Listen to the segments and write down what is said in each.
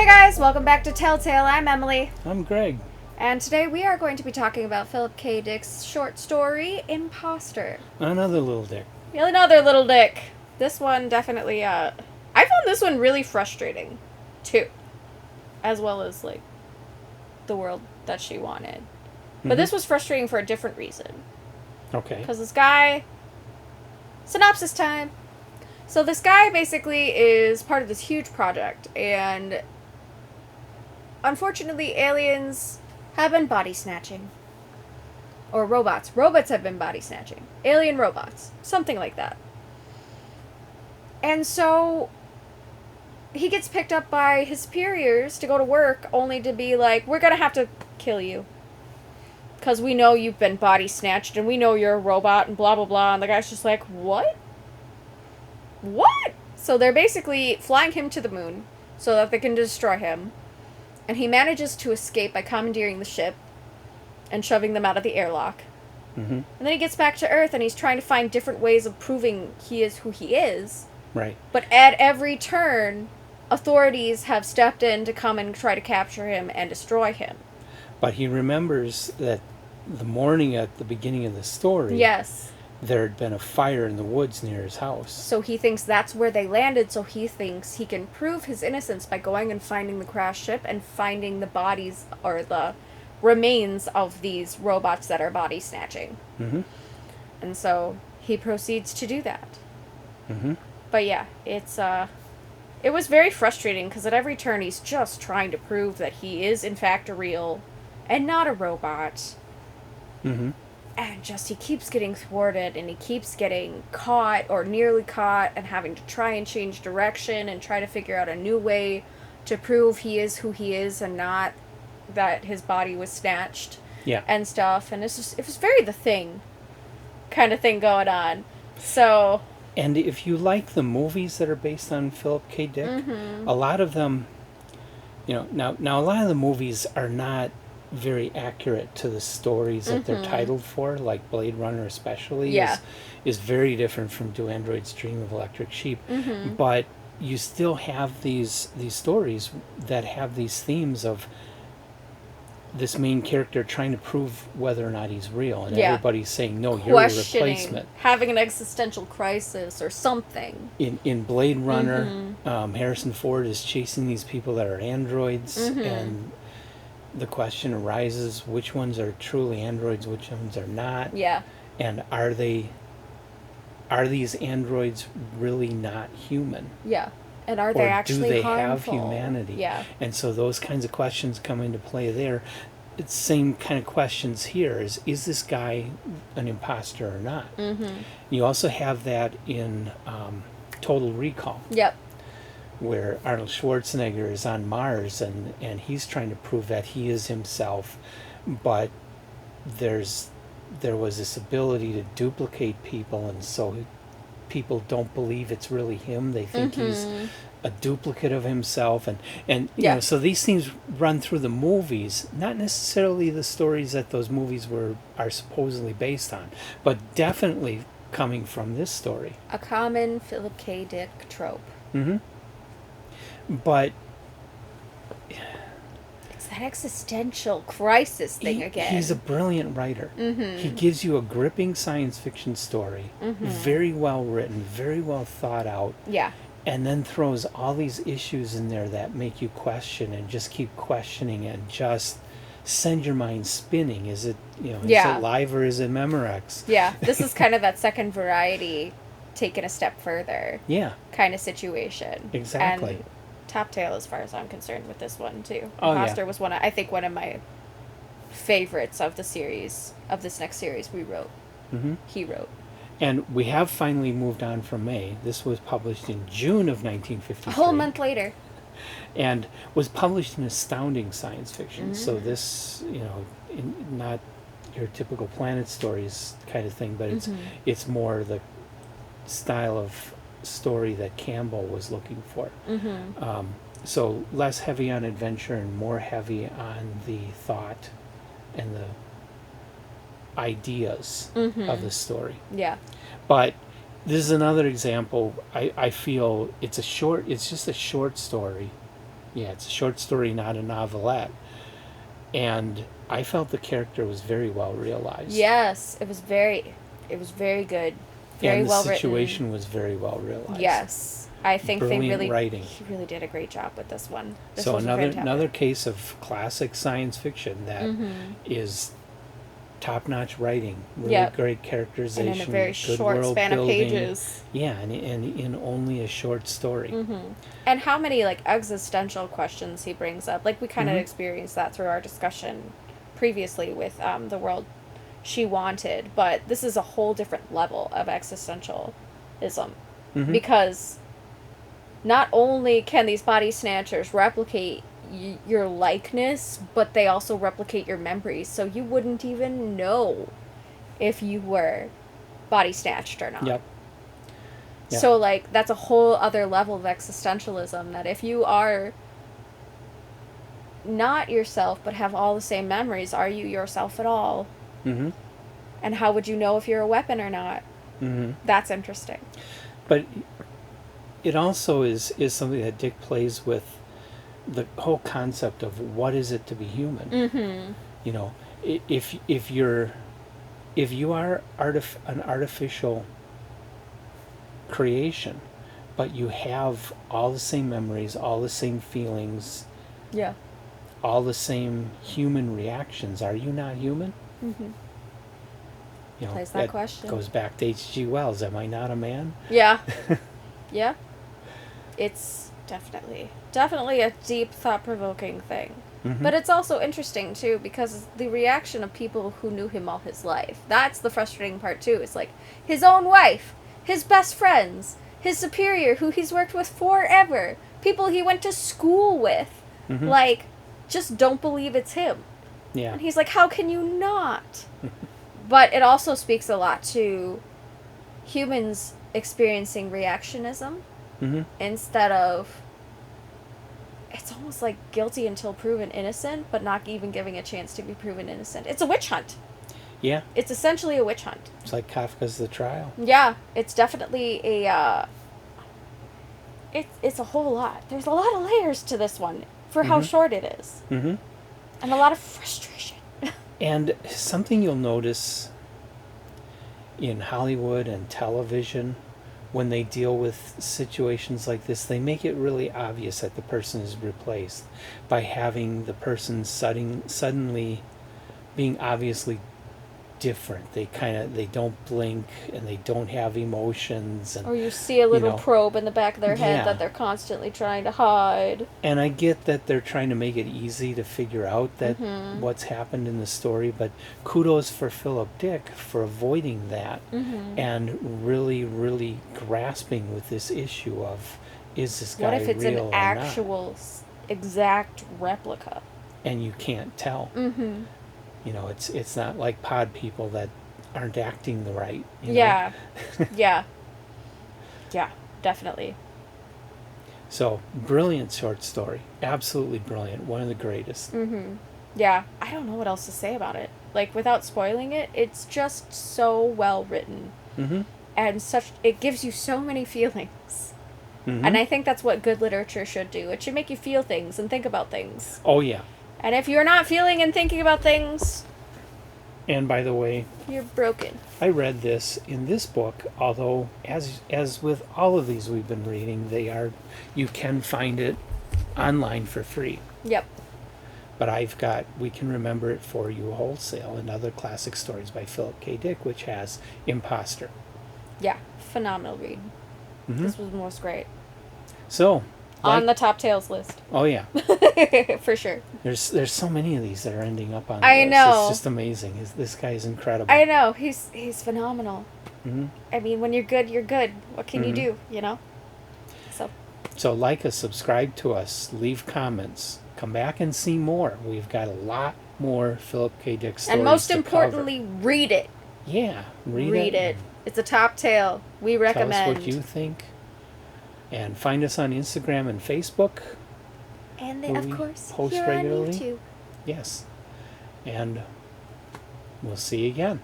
Hey guys, welcome back to Telltale. I'm Emily. I'm Greg. And today we are going to be talking about Philip K. Dick's short story, Imposter. Another little dick. Another little dick. This one definitely, I found this one really frustrating, too. As well as, the world that she wanted. But this was frustrating for a different reason. Okay. Because this guy... Synopsis time! So this guy basically is part of this huge project, and... Unfortunately, aliens have been body snatching. Or robots. Robots have been body snatching. Alien robots. Something like that. And so he gets picked up by his superiors to go to work, only to be like, we're gonna have to kill you. Because we know you've been body snatched, and we know you're a robot, and blah blah blah. And the guy's just like, what? What? So they're basically flying him to the moon so that they can destroy him. And he manages to escape by commandeering the ship and shoving them out of the airlock. Mm-hmm. And then he gets back to Earth and he's trying to find different ways of proving he is who he is. Right. But at every turn, authorities have stepped in to come and try to capture him and destroy him. But he remembers that the morning at the beginning of the story, yes, there had been a fire in the woods near his house. So he thinks that's where they landed, so he thinks he can prove his innocence by going and finding the crashed ship and finding the bodies or the remains of these robots that are body snatching. Mm-hmm. And so he proceeds to do that. Mm-hmm. But yeah, it was very frustrating because at every turn he's just trying to prove that he is in fact a real and not a robot. Mm-hmm. And just he keeps getting thwarted and he keeps getting caught or nearly caught and having to try and change direction and try to figure out a new way to prove he is who he is and not that his body was snatched. Yeah. And stuff. And it was very The Thing kind of thing going on. So... And if you like the movies that are based on Philip K. Dick, mm-hmm. a lot of them, now a lot of the movies are not very accurate to the stories that they're titled for, like Blade Runner especially is very different from Do Androids Dream of Electric Sheep. Mm-hmm. But you still have these stories that have these themes of this main character trying to prove whether or not he's real, and everybody's saying, no, you're a replacement. Having an existential crisis or something. In Blade Runner, Harrison Ford is chasing these people that are androids, and the question arises, which ones are truly androids, which ones are not? Yeah. And are these androids really not human? Yeah. And are they actually harmful? Or do they have humanity? Yeah. And so those kinds of questions come into play there. It's same kind of questions here. Is this guy an imposter or not? Mm-hmm. You also have that in Total Recall. Yep. Where Arnold Schwarzenegger is on Mars and he's trying to prove that he is himself, but there was this ability to duplicate people, and so people don't believe it's really him. They think he's a duplicate of himself, and you know, so these things run through the movies, not necessarily the stories that those movies are supposedly based on, but definitely coming from this story. A common Philip K. Dick trope. Mm-hmm. But it's that existential crisis thing again. He's a brilliant writer. Mm-hmm. He gives you a gripping science fiction story, very well written, very well thought out. Yeah. And then throws all these issues in there that make you question and just keep questioning and just send your mind spinning. Is it, is it live or is it Memorex? Yeah. This is kind of that second Variety taken a step further. Yeah. Kind of situation. Exactly. And top tail as far as I'm concerned with this one too. Oh, Imposter was one of my favorites of the series, of this next series we wrote. Mm-hmm. He wrote. And we have finally moved on from May. This was published in June of 1953. A whole month later. And was published in Astounding Science Fiction. Mm-hmm. So this, not your typical Planet Stories kind of thing, but it's more the style of story that Campbell was looking for. Mm-hmm. So less heavy on adventure and more heavy on the thought and the ideas of the story. Yeah. But this is another example. I feel it's just a short story Yeah, it's a short story, not a novelette. And I felt the character was very well realized. Yes, it was very good. Very And the well situation written. was very well realized. Yes. I think Brilliant writing. he really did a great job with this one. This So was another case of classic science fiction that is top-notch writing, really great characterization, and in a very good short world span building. of pages. Yeah, and in only a short story. And how many like existential questions he brings up. Like we kind of Mhm. experienced that through our discussion previously with the world she wanted, but this is a whole different level of existentialism because not only can these body snatchers replicate your likeness, but they also replicate your memories, so you wouldn't even know if you were body snatched or not. Yep. Yeah. So, like, that's a whole other level of existentialism, that if you are not yourself but have all the same memories, are you yourself at all? Mm-hmm. And how would you know if you're a weapon or not? Mm-hmm. That's interesting. But it also is something that Dick plays with, the whole concept of what is it to be human. Mm-hmm. You know, if you are an artificial creation, but you have all the same memories, all the same feelings, Yeah. all the same human reactions, are you not human? Mm-hmm. You know, Plays that question. Goes back to H.G. Wells. Am I not a man? Yeah. Yeah. It's definitely a deep, thought-provoking thing. Mm-hmm. But it's also interesting, too, because the reaction of people who knew him all his life. That's the frustrating part, too. It's like his own wife, his best friends, his superior who he's worked with forever, people he went to school with, like, just don't believe it's him. Yeah. And he's like, how can you not? But it also speaks a lot to humans experiencing reactionism instead of, it's almost like guilty until proven innocent, but not even giving a chance to be proven innocent. It's a witch hunt. Yeah. It's essentially a witch hunt. It's like Kafka's The Trial. Yeah, it's definitely a, it's a whole lot. There's a lot of layers to this one for how short it is. Mm-hmm. And a lot of frustration. And something you'll notice in Hollywood and television, when they deal with situations like this, they make it really obvious that the person is replaced by having the person suddenly being obviously different. They don't blink and they don't have emotions, and Or you see a little probe in the back of their head Yeah. that they're constantly trying to hide. And I get that they're trying to make it easy to figure out that what's happened in the story, but kudos for Philip Dick for avoiding that and really, really grasping with this issue of, is this guy What if it's real an or actual exact replica? not? And you can't tell. Mm-hmm. You know, it's not like pod people that aren't acting the right. You know? Yeah. Yeah. Yeah, definitely. So, brilliant short story. Absolutely brilliant. One of the greatest. Mm-hmm. Yeah, I don't know what else to say about it. Like, without spoiling it, it's just so well written. Mm-hmm. And it gives you so many feelings. Mm-hmm. And I think that's what good literature should do. It should make you feel things and think about things. Oh, yeah. And if you're not feeling and thinking about things, And by the way, you're broken. I read this in this book, although as with all of these we've been reading, you can find it online for free. Yep. But I've got We Can Remember It For You Wholesale and Other Classic Stories by Philip K. Dick, which has Imposter. Yeah, phenomenal read. Mm-hmm. This was most great. So, On the top tales list. Oh yeah. For sure. There's so many of these that are ending up on the I list. know. It's just amazing. This guy is incredible. I know. He's phenomenal. Mm-hmm. I mean, when you're good, you're good. What can you do, you know? So like us, subscribe to us, leave comments, come back and see more. We've got a lot more Philip K. Dick stories And most to importantly, read it. cover. Yeah, read it. It's a top tale. We recommend. Tell us what you think. And find us on Instagram and Facebook. And where of we course, post here regularly. on YouTube. Yes. And we'll see you again.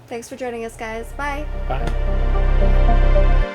Thanks for joining us, guys. Bye. Bye.